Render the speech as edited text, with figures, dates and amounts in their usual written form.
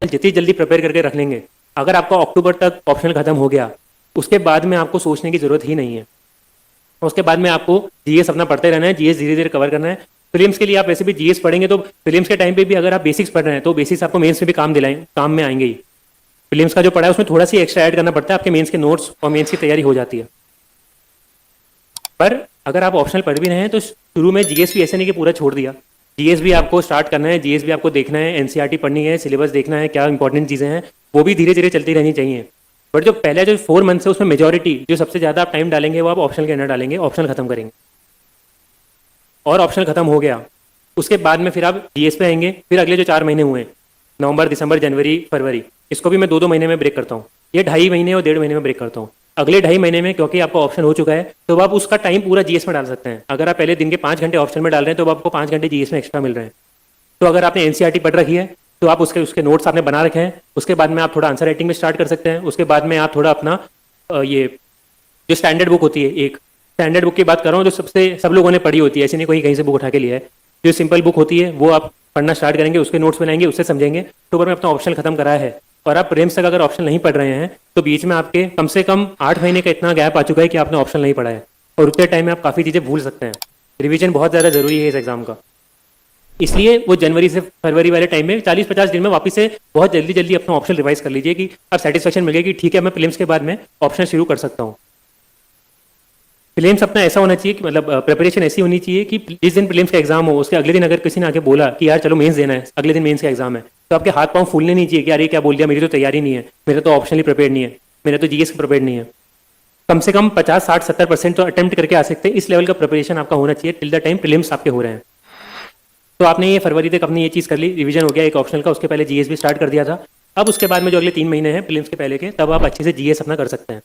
जितनी जल्दी प्रिपेयर करके रख लेंगे, अगर आपका अक्टूबर तक ऑप्शनल खत्म हो गया, उसके बाद में आपको सोचने की जरूरत ही नहीं है। उसके बाद में आपको जीएस अपना पढ़ते रहना है, जीएस धीरे धीरे कवर करना है। प्रीलिम्स के लिए आप वैसे भी जीएस पढ़ेंगे तो प्रीलिम्स के टाइम पे भी अगर आप बेसिक्स पढ़ रहे हैं तो बेसिक्स आपको मेंस में भी काम में आएंगे ही। प्रीलिम्स का जो पढ़ा है उसमें थोड़ा सी एक्स्ट्रा ऐड करना पड़ता है, आपके मेंस के नोट्स और मेंस की तैयारी हो जाती है। पर अगर आप ऑप्शनल पढ़ भी रहे हैं तो शुरू में जीएस भी ऐसे नहीं कि पूरा छोड़ दिया, जीएस भी आपको स्टार्ट करना है, जीएस भी आपको देखना है, एनसीईआरटी पढ़नी है, सिलेबस देखना है, क्या इंपॉर्टेंट चीज़ें हैं वो भी धीरे धीरे चलती रहनी चाहिए। बट जो पहले जो 4 मंथ्स है उसमें मेजोरिटी जो सबसे ज़्यादा आप टाइम डालेंगे वो आप ऑप्शनल के अंदर डालेंगे, ऑप्शनल खत्म करेंगे। और ऑप्शनल खत्म हो गया उसके बाद में फिर आप जीएस पे आएंगे। फिर अगले जो 4 महीने हुए हैं, नवंबर, दिसंबर, जनवरी, फरवरी, इसको भी मैं 2-2 महीने में ब्रेक करता हूँ। ये 2.5 महीने और 1.5 महीने में ब्रेक करता हूँ। अगले 2.5 महीने में क्योंकि आपका ऑप्शन हो चुका है तो आप उसका टाइम पूरा जीएस में डाल सकते हैं। अगर आप पहले दिन के 5 घंटे ऑप्शन में डाल रहे हैं तो आपको 5 घंटे जीएस में एक्स्ट्रा मिल रहे हैं। तो अगर आपने एनसीईआरटी पढ़ रखी है तो आप उसके नोट्स आपने बना रखे हैं, उसके बाद में आप थोड़ा आंसर राइटिंग में स्टार्ट कर सकते हैं। उसके बाद में आप थोड़ा अपना ये जो स्टैंडर्ड बुक होती है, एक स्टैंडर्ड बुक की बात कर रहा हूँ जो सब लोगों ने पढ़ी होती है, ऐसे नहीं कोई कहीं से बुक उठा के लिया है। जो सिंपल बुक होती है वो आप पढ़ना स्टार्ट करेंगे, उसके नोट्स बनाएंगे, उससे समझेंगे। अक्टूबर में अपना ऑप्शन खत्म कराया है और आप प्रीलिम्स तक अगर ऑप्शन नहीं पढ़ रहे हैं तो बीच में आपके कम से कम 8 महीने का इतना गैप आ चुका है कि आपने ऑप्शन नहीं पढ़ा है, और उतने टाइम में आप काफ़ी चीज़ें भूल सकते हैं। रिवीजन बहुत ज़्यादा जरूरी है इस एग्जाम का, इसलिए वो जनवरी से फरवरी वाले टाइम में 40-50 दिन में वापस से बहुत जल्दी जल्दी अपना ऑप्शन रिवाइज कर लीजिए कि आप सेटिस्फेक्शन मिल गया कि ठीक है मैं प्रीलिम्स के बाद में ऑप्शन शुरू कर सकता हूँ। प्रीलिम्स अपना ऐसा होना चाहिए कि मतलब प्रिपरेशन ऐसी होनी चाहिए कि जिस दिन प्रीलिम्स का एग्जाम हो उसके अगले दिन अगर किसी ने आके बोला कि यार चलो मेंस देना है, अगले दिन मेंस का एग्जाम है, तो आपके हाथ पांव फूलने नहीं चाहिए कि यार ये क्या बोल दिया, मेरी तो तैयारी नहीं है, मेरा तो ऑप्शनली प्रिपेयर नहीं है, मेरा तो जीएस प्रिपेयर नहीं है। कम से कम 50-60-70% तो अटेम्प्ट करके आ सकते हैं। इस लेवल का प्रिपरेशन आपका होना चाहिए टिल द टाइम प्रीलिम्स आपके हो रहे हैं। तो आपने ये फरवरी तक अपनी ये चीज़ कर ली, रिवीजन हो गया एक ऑप्शनल का, उसके पहले जीएस भी स्टार्ट कर दिया था। अब उसके बाद में जो अगले 3 महीने हैं प्रीलिम्स के पहले के, तब आप अच्छे से जीएस अपना कर सकते हैं।